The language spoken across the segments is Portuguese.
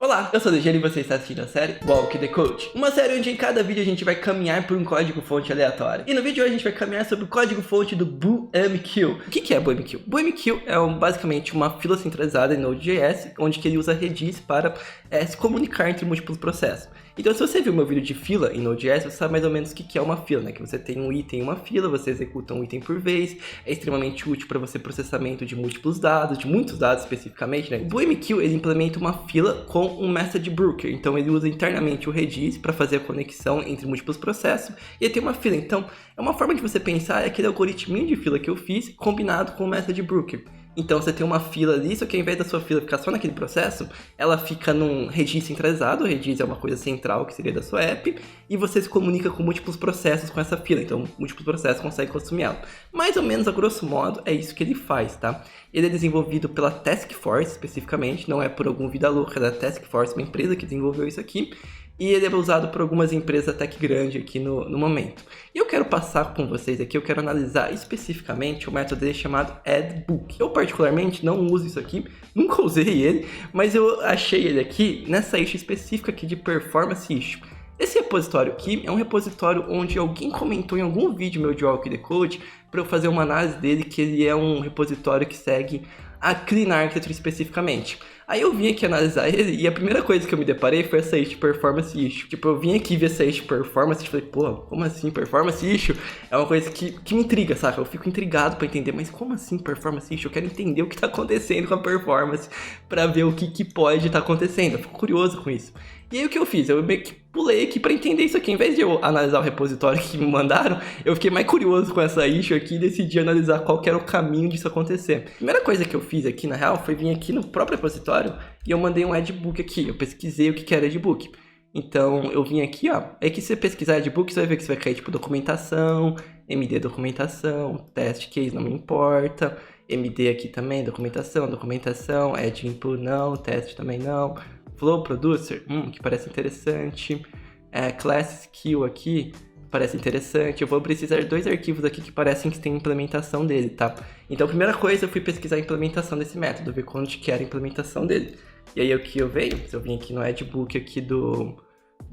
Olá, eu sou o Degene e você está assistindo a série Walk the Code, uma série onde em cada vídeo a gente vai caminhar por um código-fonte aleatório. E no vídeo de hoje a gente vai caminhar sobre o código-fonte do BooMQ. O que é BooMQ? BooMQ é basicamente uma fila centralizada em Node.js, onde que ele usa Redis para se comunicar entre múltiplos processos. Então, se você viu meu vídeo de fila em Node.js, você sabe mais ou menos o que é uma fila, né? Que você tem um item em uma fila, você executa um item por vez, é extremamente útil para você processamento de múltiplos dados, de muitos dados especificamente, né? O BooMQ, ele implementa uma fila com um message broker, então ele usa internamente o Redis para fazer a conexão entre múltiplos processos, e ele tem uma fila. Então, é uma forma de você pensar aquele algoritminho de fila que eu fiz, combinado com o message broker. Então você tem uma fila ali, só que ao invés da sua fila ficar só naquele processo, ela fica num Redis centralizado. O Redis é uma coisa central que seria da sua app, e você se comunica com múltiplos processos com essa fila, então múltiplos processos conseguem consumir ela. Mais ou menos, a grosso modo, é isso que ele faz, tá? Ele é desenvolvido pela Task Force, especificamente, não é por algum vida louca, é da Task Force, uma empresa que desenvolveu isso aqui. E ele é usado por algumas empresas até que grandes aqui no momento. E eu quero passar com vocês aqui, eu quero analisar especificamente o método dele chamado addBook. Eu particularmente não uso isso aqui, nunca usei ele, mas eu achei ele aqui nessa issue específica aqui de Performance Issue. Esse repositório aqui é um repositório onde alguém comentou em algum vídeo meu de Walk the Code para eu fazer uma análise dele, que ele é um repositório que segue a Clean Architecture especificamente. Aí eu vim aqui analisar ele e a primeira coisa que eu me deparei foi essa issue Performance Issue. Tipo, eu vim aqui ver essa issue Performance e falei, pô, como assim Performance Issue? É uma coisa que me intriga, saca? Eu fico intrigado pra entender, mas como assim Performance Issue? Eu quero entender o que tá acontecendo com a performance pra ver o que pode estar acontecendo. Eu fico curioso com isso. E aí o que eu fiz? Eu meio que pulei aqui pra entender isso aqui. Em vez de eu analisar o repositório que me mandaram, eu fiquei mais curioso com essa issue aqui e decidi analisar qual que era o caminho disso acontecer. A primeira coisa que eu fiz aqui, na real, foi vir aqui no próprio repositório e eu mandei um addBook aqui. Eu pesquisei o que era addBook. Então, eu vim aqui, ó. É que se você pesquisar addBook, você vai ver que você vai cair, tipo, documentação, MD documentação, test case não me importa, MD aqui também, documentação, add input não, teste também não, flow producer, que parece interessante, class skill aqui, parece interessante. Eu vou precisar de dois arquivos aqui que parecem que tem implementação dele, tá? Então, a primeira coisa, eu fui pesquisar a implementação desse método, ver quando que era a implementação dele. E aí, o que eu veio, se eu vim aqui no addBook aqui do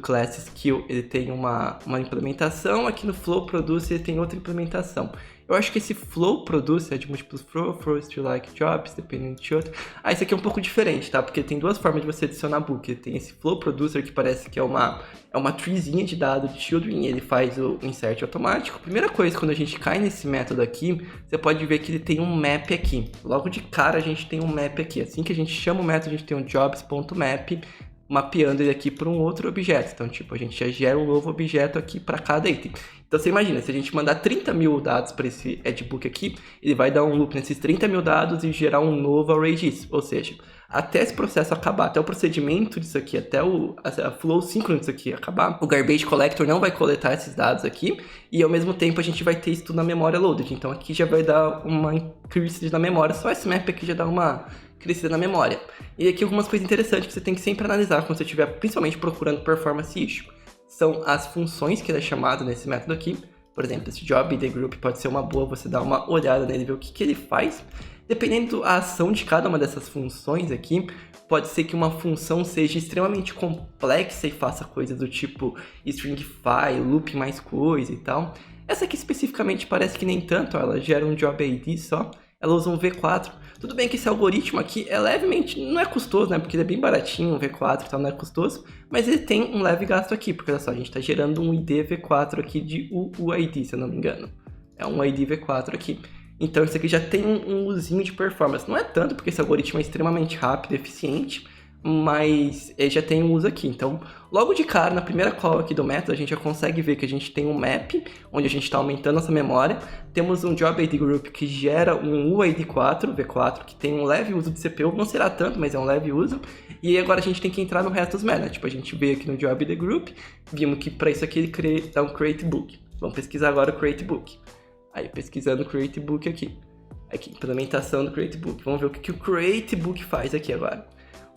class skill, ele tem uma implementação, aqui no flow producer ele tem outra implementação. Eu acho que esse flow producer é de múltiplos flows to like jobs, depending de outro. Esse aqui é um pouco diferente, tá? Porque tem duas formas de você adicionar book. Ele tem esse flow producer que parece que é uma treezinha de dados de children, e ele faz o insert automático. Primeira coisa, quando a gente cai nesse método aqui, você pode ver que ele tem um map aqui. Logo de cara a gente tem um map aqui. Assim que a gente chama o método, a gente tem um jobs.map, mapeando ele aqui para um outro objeto. Então, tipo, a gente já gera um novo objeto aqui para cada item. Então, você imagina, se a gente mandar 30 mil dados para esse addBook aqui, ele vai dar um loop nesses 30 mil dados e gerar um novo array disso. Ou seja, até esse processo acabar, até o procedimento disso aqui, até a flow síncrono disso aqui acabar, o garbage collector não vai coletar esses dados aqui, e ao mesmo tempo a gente vai ter isso tudo na memória loaded. Então, aqui já vai dar uma increase na memória, só esse map aqui já dá uma crescida na memória. E aqui algumas coisas interessantes que você tem que sempre analisar quando você estiver principalmente procurando performance issue. São as funções que ele é chamado nesse método aqui. Por exemplo, esse job the group pode ser uma boa você dar uma olhada nele e ver o que ele faz. Dependendo da ação de cada uma dessas funções aqui, pode ser que uma função seja extremamente complexa e faça coisas do tipo stringify, loop mais coisa e tal. Essa aqui especificamente parece que nem tanto, ela gera um job ID só. Ela usa um V4. Tudo bem que esse algoritmo aqui é levemente, não é custoso, né? Porque ele é bem baratinho, um V4 e tal, não é custoso. Mas ele tem um leve gasto aqui, porque olha só, a gente está gerando um ID V4 aqui de UUID, se eu não me engano. É um ID V4 aqui. Então isso aqui já tem um usinho de performance. Não é tanto, porque esse algoritmo é extremamente rápido e eficiente, mas ele já tem um uso aqui. Então, logo de cara, na primeira call aqui do método, a gente já consegue ver que a gente tem um map, onde a gente está aumentando nossa memória. Temos um Job ID Group que gera um UID4, V4, que tem um leve uso de CPU. Não será tanto, mas é um leve uso. E agora a gente tem que entrar no resto dos métodos. Tipo, a gente veio aqui no Job ID Group, vimos que para isso aqui ele dá um Create Book. Vamos pesquisar agora o Create Book. Aí, pesquisando o Create Book aqui. Aqui, implementação do Create Book. Vamos ver o que o Create Book faz aqui agora.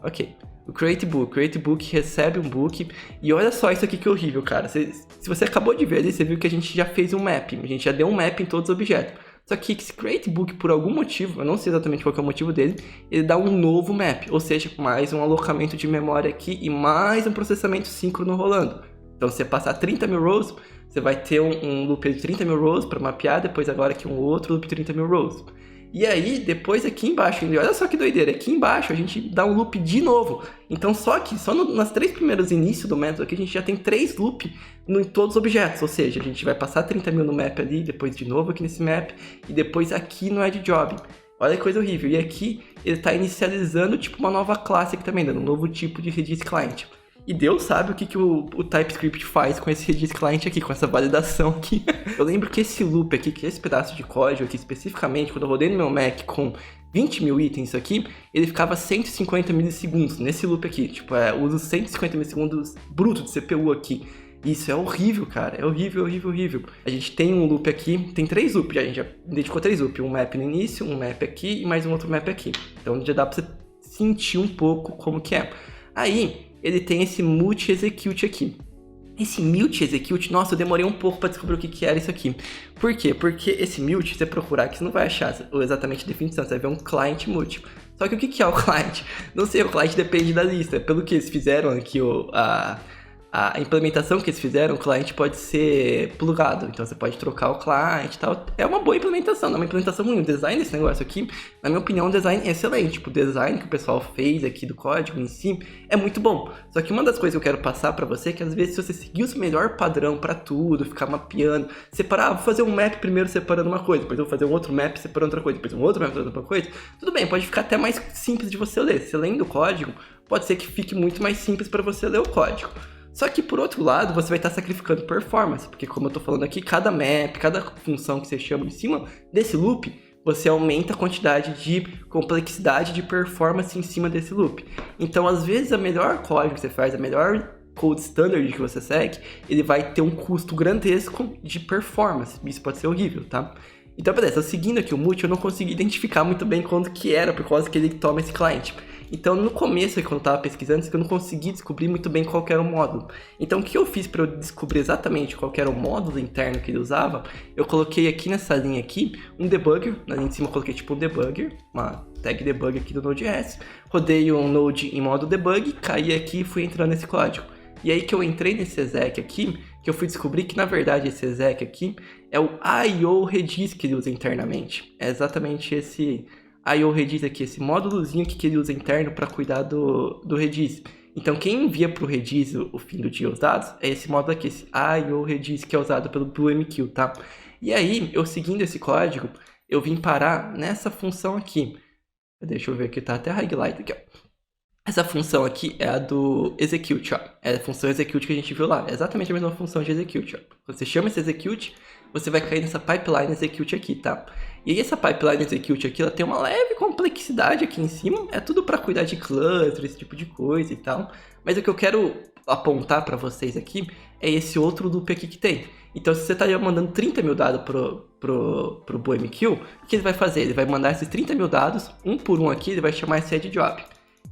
Ok, o Create Book recebe um book, e olha só isso aqui que horrível, cara. Se você acabou de ver ali, você viu que a gente já fez um map, a gente já deu um map em todos os objetos. Só que esse createbook, por algum motivo, eu não sei exatamente qual que é o motivo dele, ele dá um novo map, ou seja, mais um alocamento de memória aqui e mais um processamento síncrono rolando. Então, se você passar 30 mil rows, você vai ter um loop de 30 mil rows para mapear, depois agora aqui um outro loop de 30 mil rows. E aí, depois aqui embaixo, olha só que doideira, aqui embaixo a gente dá um loop de novo. Então, só nas 3 primeiros inícios do método aqui, a gente já tem 3 loops em todos os objetos. Ou seja, a gente vai passar 30 mil no map ali, depois de novo aqui nesse map, e depois aqui no add job. Olha que coisa horrível. E aqui, ele está inicializando tipo uma nova classe aqui também, dando um novo tipo de Redis Client. E Deus sabe o que o TypeScript faz com esse Redis Client aqui, com essa validação aqui. Eu lembro que esse loop aqui, que esse pedaço de código aqui especificamente, quando eu rodei no meu Mac com 20 mil itens aqui, ele ficava 150 milissegundos nesse loop aqui. Tipo, eu uso 150 milissegundos bruto de CPU aqui. Isso é horrível, cara. É horrível, horrível, horrível. A gente tem um loop aqui, tem 3 loops já. A gente já dedicou 3 loops. Um map no início, um map aqui e mais um outro map aqui. Então já dá pra você sentir um pouco como que é. Aí, ele tem esse multi-execute aqui. Esse multi-execute, nossa, eu demorei um pouco para descobrir o que era isso aqui. Por quê? Porque esse multi, se você procurar aqui, você não vai achar exatamente a definição, você vai ver um client multi. Só que o que é o client? Não sei, o client depende da lista. Pelo que eles fizeram aqui, a implementação que eles fizeram, o client pode ser plugado. Então você pode trocar o client e tal. É uma boa implementação, não é uma implementação ruim. O design desse negócio aqui, na minha opinião, um design excelente. Tipo, o design que o pessoal fez aqui do código em si é muito bom. Só que uma das coisas que eu quero passar pra você é que às vezes se você seguir o melhor padrão pra tudo, ficar mapeando, separar, vou fazer um map primeiro separando uma coisa, depois eu vou fazer um outro map separando outra coisa, depois um outro map separando outra coisa, tudo bem, pode ficar até mais simples de você ler. Se lendo o código, pode ser que fique muito mais simples pra você ler o código. Só que, por outro lado, você vai estar sacrificando performance, porque como eu estou falando aqui, cada map, cada função que você chama em cima desse loop, você aumenta a quantidade de complexidade de performance em cima desse loop. Então, às vezes, a melhor código que você faz, a melhor code standard que você segue, ele vai ter um custo grandesco de performance. Isso pode ser horrível, tá? Então, beleza, eu seguindo aqui o multi, eu não consegui identificar muito bem quanto que era, por causa que ele toma esse client. Então, no começo, quando eu estava pesquisando, eu não consegui descobrir muito bem qual que era o módulo. Então, o que eu fiz para eu descobrir exatamente qual que era o módulo interno que ele usava, eu coloquei aqui nessa linha aqui um debugger. Na linha de cima eu coloquei tipo um debugger, uma tag debug aqui do Node.js. Rodei um Node em modo debug, caí aqui e fui entrando nesse código. E aí que eu entrei nesse exec aqui, que eu fui descobrir que, na verdade, esse exec aqui é o IO Redis que ele usa internamente. É exatamente esse IO Redis aqui, esse módulozinho que ele usa interno para cuidar do Redis. Então, quem envia para o Redis o fim do dia os dados é esse módulo aqui, esse IO Redis, que é usado pelo BlueMQ, tá? E aí, eu seguindo esse código, eu vim parar nessa função aqui. Deixa eu ver aqui, tá até highlight aqui, ó. Essa função aqui é a do execute, ó. É a função execute que a gente viu lá. É exatamente a mesma função de execute, ó. Quando você chama esse execute, você vai cair nessa pipeline execute aqui, tá? E aí essa pipeline execute aqui, ela tem uma leve complexidade aqui em cima. É tudo para cuidar de cluster, esse tipo de coisa e tal. Mas o que eu quero apontar para vocês aqui é esse outro loop aqui que tem. Então, se você está mandando 30 mil dados pro BlueMQ, o que ele vai fazer? Ele vai mandar esses 30 mil dados, um por um aqui, ele vai chamar esse add job.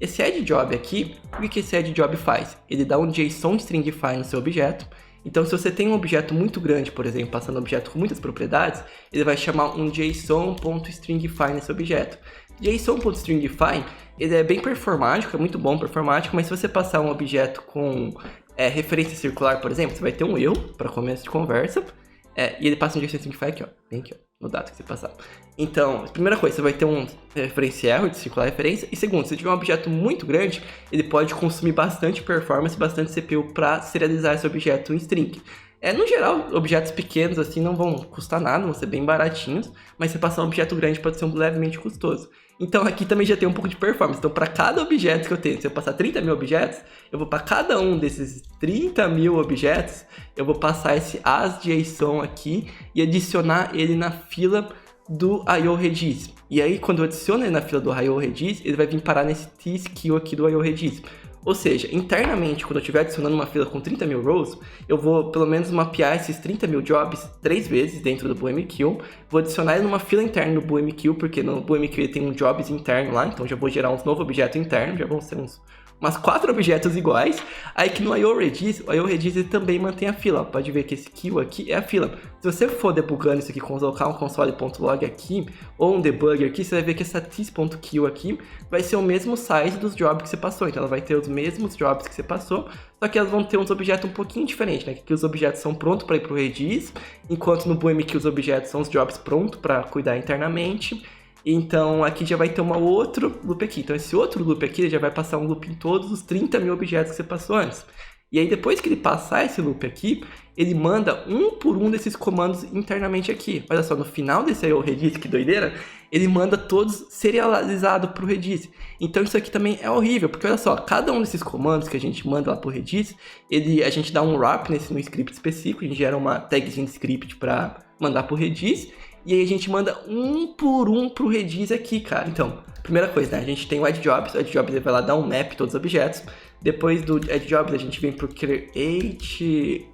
Esse add job aqui, o que esse add job faz? Ele dá um JSON stringify no seu objeto. Então, se você tem um objeto muito grande, por exemplo, passando um objeto com muitas propriedades, ele vai chamar um JSON.stringify nesse objeto. JSON.stringify, ele é bem performático, é muito bom performático, mas se você passar um objeto com referência circular, por exemplo, você vai ter um erro para começo de conversa, e ele passa um JSON.stringify aqui, ó, bem aqui, ó, no dado que você passar. Então, primeira coisa, você vai ter um referência erro de circular referência, e segundo, se tiver um objeto muito grande, ele pode consumir bastante performance, bastante CPU para serializar esse objeto em string. No geral, objetos pequenos assim não vão custar nada, vão ser bem baratinhos, mas se passar um objeto grande pode ser levemente custoso. Então aqui também já tem um pouco de performance. Então para cada objeto que eu tenho, se eu passar 30 mil objetos, eu vou para cada um desses 30 mil objetos, eu vou passar esse as.json aqui e adicionar ele na fila do IO Redis. E aí quando eu adiciono ele na fila do IO Redis, ele vai vir parar nesse tskill aqui do IO Redis. Ou seja, internamente, quando eu estiver adicionando uma fila com 30 mil rows, eu vou pelo menos mapear esses 30 mil jobs 3 vezes dentro do BlueMQ. Vou adicionar ele numa fila interna do BlueMQ, porque no BlueMQ ele tem um jobs interno lá, então já vou gerar uns novos objetos internos, já vão ser uns umas 4 objetos iguais. Aí que no IORedis, o IORedis ele também mantém a fila. Ó. Pode ver que esse kill aqui é a fila. Se você for debugando isso aqui, colocar um console.log aqui, ou um debugger aqui, você vai ver que essa this.kill aqui vai ser o mesmo size dos jobs que você passou. Então ela vai ter os mesmos jobs que você passou, só que elas vão ter uns objetos um pouquinho diferentes, né? Aqui os objetos são prontos para ir pro Redis, enquanto no BoemQ os objetos são os jobs prontos para cuidar internamente. Então aqui já vai ter um outro loop aqui. Então esse outro loop aqui ele já vai passar um loop em todos os 30 mil objetos que você passou antes. E aí depois que ele passar esse loop aqui, ele manda um por um desses comandos internamente aqui. Olha só, no final desse IORedis, que doideira, ele manda todos serializados para o Redis. Então isso aqui também é horrível, porque olha só, cada um desses comandos que a gente manda lá para o Redis, a gente dá um wrap no script específico, a gente gera uma tagzinha de script para mandar para o Redis, e aí a gente manda um por um para o Redis aqui, cara. Então, primeira coisa, né? A gente tem o addJobs, o addJobs ele vai lá dar um map todos os objetos. Depois do addJobs a gente vem pro create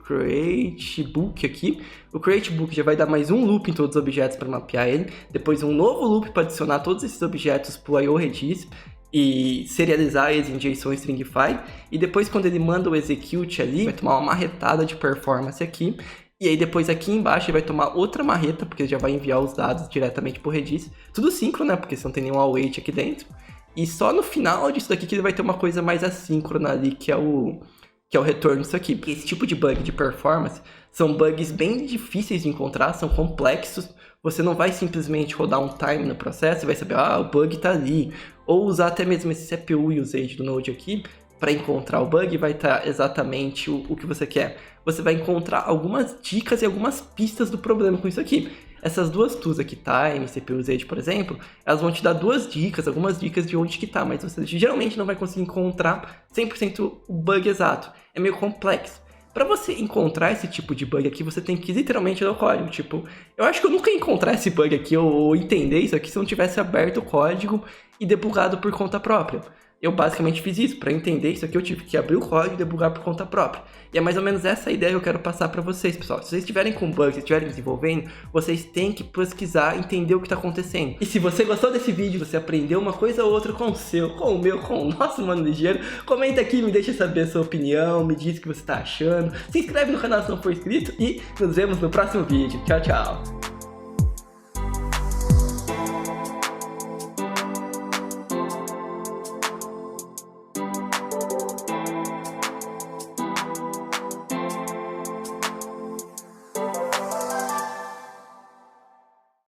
book aqui. O create book já vai dar mais um loop em todos os objetos para mapear ele. Depois um novo loop para adicionar todos esses objetos pro IORedis e serializar eles em JSON Stringify. E depois quando ele manda o execute ali, vai tomar uma marretada de performance aqui. E aí depois aqui embaixo ele vai tomar outra marreta, porque ele já vai enviar os dados diretamente pro Redis. Tudo síncrono, né? Porque você não tem nenhum await aqui dentro. E só no final disso daqui que ele vai ter uma coisa mais assíncrona ali, que é o retorno disso aqui. Porque esse tipo de bug de performance são bugs bem difíceis de encontrar, são complexos. Você não vai simplesmente rodar um time no processo e vai saber, o bug tá ali. Ou usar até mesmo esse CPU usage do Node aqui para encontrar o bug, vai estar exatamente o que você quer. Você vai encontrar algumas dicas e algumas pistas do problema com isso aqui. Essas duas tools aqui, Time, CPU usage, por exemplo, elas vão te dar algumas dicas de onde que tá, mas você geralmente não vai conseguir encontrar 100% o bug exato. É meio complexo. Para você encontrar esse tipo de bug aqui, você tem que literalmente ler o código. Tipo, eu acho que eu nunca ia encontrar esse bug aqui ou entender isso aqui se eu não tivesse aberto o código e debugado por conta própria. Eu basicamente fiz isso. Para entender isso aqui, eu tive que abrir o código e debugar por conta própria. E é mais ou menos essa a ideia que eu quero passar para vocês, pessoal. Se vocês estiverem com bugs, se estiverem desenvolvendo, vocês têm que pesquisar, entender o que está acontecendo. E se você gostou desse vídeo, você aprendeu uma coisa ou outra com o seu, com o meu, com o nosso Mano Ligeiro, comenta aqui, me deixa saber a sua opinião, me diz o que você está achando. Se inscreve no canal se não for inscrito e nos vemos no próximo vídeo. Tchau, tchau!